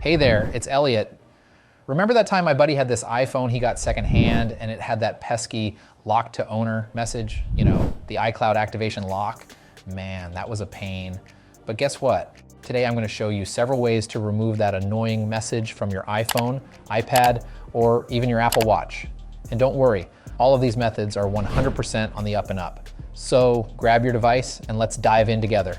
Hey there, it's Elliot. Remember that time my buddy had this iPhone he got secondhand and it had that pesky lock to owner message? You know, the iCloud activation lock? Man, that was a pain. But guess what? Today I'm going to show you several ways to remove that annoying message from your iPhone, iPad, or even your Apple Watch. And don't worry, all of these methods are 100% on the up and up. So grab your device and let's dive in together.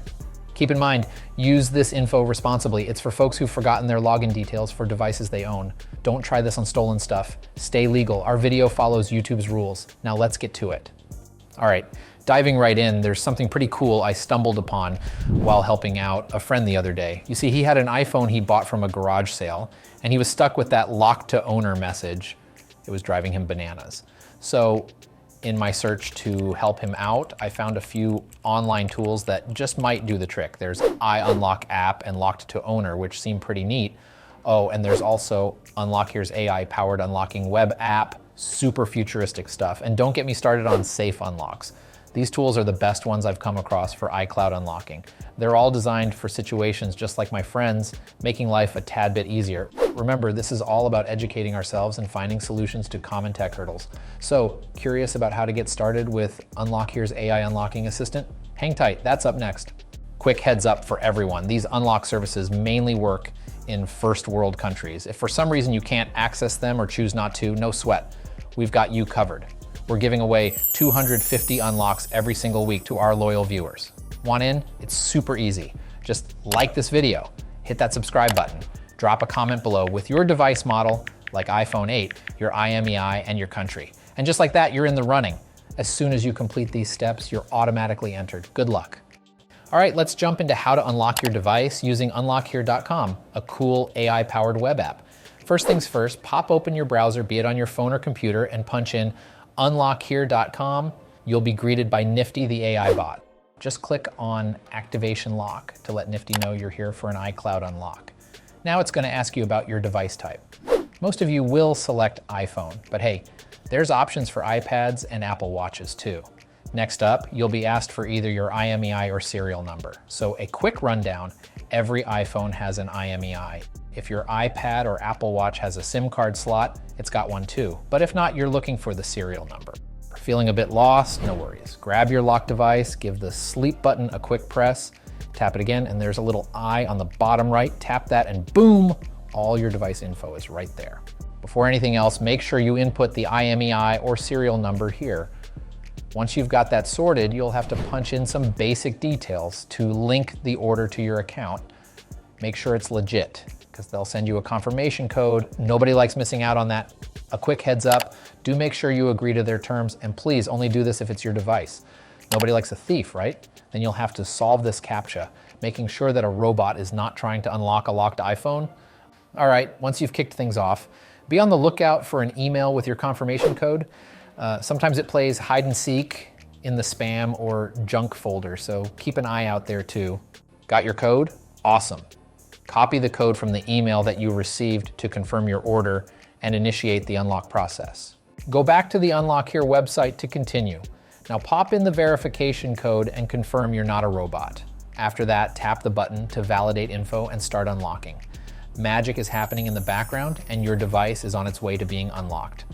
Keep in mind, use this info responsibly. It's for folks who've forgotten their login details for devices they own. Don't try this on stolen stuff. Stay legal. Our video follows YouTube's rules. Now let's get to it. All right, diving right in, there's something pretty cool I stumbled upon while helping out a friend the other day. You see, he had an iPhone he bought from a garage sale, and he was stuck with that lock to owner message. It was driving him bananas. So in my search to help him out, I found a few online tools that just might do the trick. There's iUnlock app and locked to owner, which seem pretty neat. Oh, and there's also UnlockHere's AI-powered unlocking web app, super futuristic stuff. And don't get me started on SafeUnlocks. These tools are the best ones I've come across for iCloud unlocking. They're all designed for situations just like my friend's, making life a tad bit easier. Remember, this is all about educating ourselves and finding solutions to common tech hurdles. So, curious about how to get started with UnlockHere's AI unlocking assistant? Hang tight, that's up next. Quick heads up for everyone. These unlock services mainly work in first world countries. If for some reason you can't access them or choose not to, no sweat. We've got you covered. We're giving away 250 unlocks every single week to our loyal viewers. Want in? It's super easy. Just like this video, hit that subscribe button, drop a comment below with your device model, like iPhone 8, your IMEI, and your country. And just like that, you're in the running. As soon as you complete these steps, you're automatically entered. Good luck. All right, let's jump into how to unlock your device using UnlockHere.com, a cool AI-powered web app. First things first, pop open your browser, be it on your phone or computer, and punch in UnlockHere.com. You'll be greeted by Nifty, the AI bot. Just click on Activation Lock to let Nifty know you're here for an iCloud unlock. Now it's going to ask you about your device type. Most of you will select iPhone, but hey, there's options for iPads and Apple Watches too. Next up, you'll be asked for either your IMEI or serial number. So a quick rundown, every iPhone has an IMEI. If your iPad or Apple Watch has a SIM card slot, it's got one too. But if not, you're looking for the serial number. Feeling a bit lost? No worries. Grab your lock device, give the sleep button a quick press, tap it again, and there's a little eye on the bottom right. Tap that and boom, all your device info is right there. Before anything else, make sure you input the IMEI or serial number here. Once you've got that sorted, you'll have to punch in some basic details to link the order to your account. Make sure it's legit, because they'll send you a confirmation code. Nobody likes missing out on that. A quick heads up, do make sure you agree to their terms, and please only do this if it's your device. Nobody likes a thief, right? Then you'll have to solve this CAPTCHA, making sure that a robot is not trying to unlock a locked iPhone. All right, once you've kicked things off, be on the lookout for an email with your confirmation code. Sometimes it plays hide and seek in the spam or junk folder, so keep an eye out there too. Got your code? Awesome. Copy the code from the email that you received to confirm your order and initiate the unlock process. Go back to the UnlockHere website to continue. Now pop in the verification code and confirm you're not a robot. After that, tap the button to validate info and start unlocking. Magic is happening in the background and your device is on its way to being unlocked.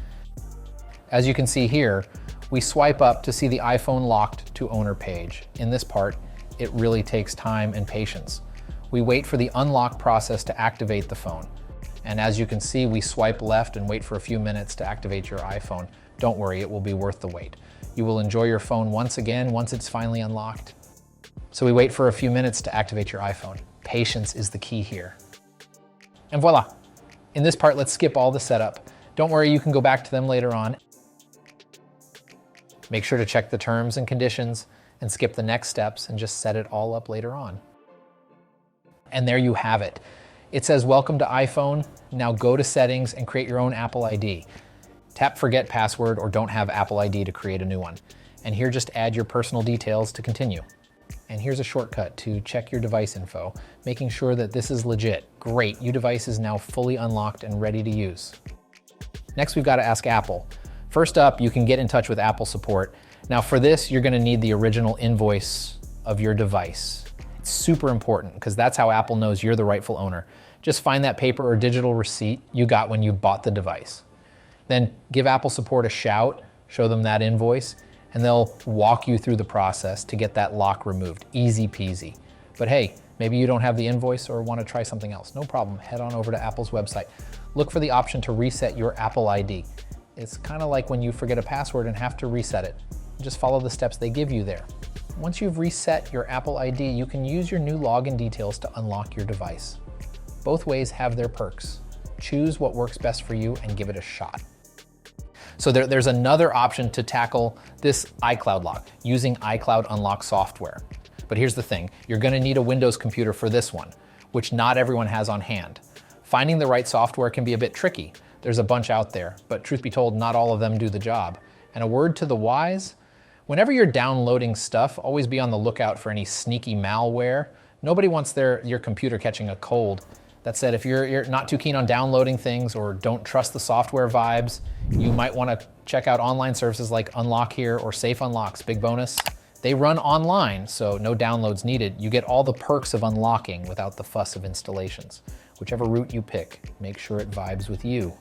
As you can see here, we swipe up to see the iPhone locked to owner page. In this part, it really takes time and patience. We wait for the unlock process to activate the phone. And as you can see, we swipe left and wait for a few minutes to activate your iPhone. Don't worry, it will be worth the wait. You will enjoy your phone once again once it's finally unlocked. So we wait for a few minutes to activate your iPhone. Patience is the key here. And voila. In this part, let's skip all the setup. Don't worry, you can go back to them later on. Make sure to check the terms and conditions and skip the next steps and just set it all up later on. And there you have it. It says, welcome to iPhone. Now go to settings and create your own Apple ID. Tap forget password or don't have Apple ID to create a new one. And here just add your personal details to continue. And here's a shortcut to check your device info, making sure that this is legit. Great, your device is now fully unlocked and ready to use. Next, we've got to ask Apple. First up, you can get in touch with Apple support. Now for this, you're gonna need the original invoice of your device. It's super important because that's how Apple knows you're the rightful owner. Just find that paper or digital receipt you got when you bought the device. Then give Apple support a shout, show them that invoice, and they'll walk you through the process to get that lock removed. Easy peasy. But hey, maybe you don't have the invoice or want to try something else. No problem, head on over to Apple's website. Look for the option to reset your Apple ID. It's kind of like when you forget a password and have to reset it. Just follow the steps they give you there. Once you've reset your Apple ID, you can use your new login details to unlock your device. Both ways have their perks. Choose what works best for you and give it a shot. So there's another option to tackle this iCloud lock using iCloud Unlock software. But here's the thing, you're gonna need a Windows computer for this one, which not everyone has on hand. Finding the right software can be a bit tricky. There's a bunch out there, but truth be told, not all of them do the job. And a word to the wise, whenever you're downloading stuff, always be on the lookout for any sneaky malware. Nobody wants your computer catching a cold. That said, if you're not too keen on downloading things or don't trust the software vibes, you might want to check out online services like UnlockHere or SafeUnlocks. Big bonus, they run online, so no downloads needed. You get all the perks of unlocking without the fuss of installations. Whichever route you pick, make sure it vibes with you.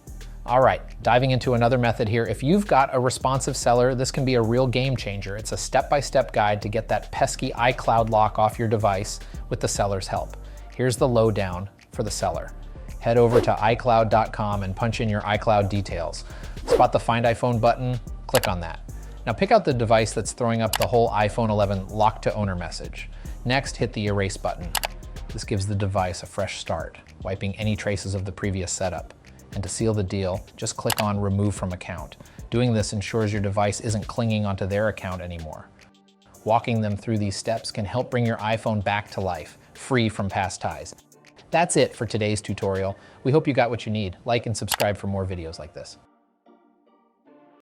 All right, diving into another method here. If you've got a responsive seller, this can be a real game changer. It's a step-by-step guide to get that pesky iCloud lock off your device with the seller's help. Here's the lowdown for the seller. Head over to iCloud.com and punch in your iCloud details. Spot the Find iPhone button, click on that. Now pick out the device that's throwing up the whole iPhone 11 lock to owner message. Next, hit the erase button. This gives the device a fresh start, wiping any traces of the previous setup. And to seal the deal, just click on Remove from Account. Doing this ensures your device isn't clinging onto their account anymore. Walking them through these steps can help bring your iPhone back to life, free from past ties. That's it for today's tutorial. We hope you got what you need. Like and subscribe for more videos like this.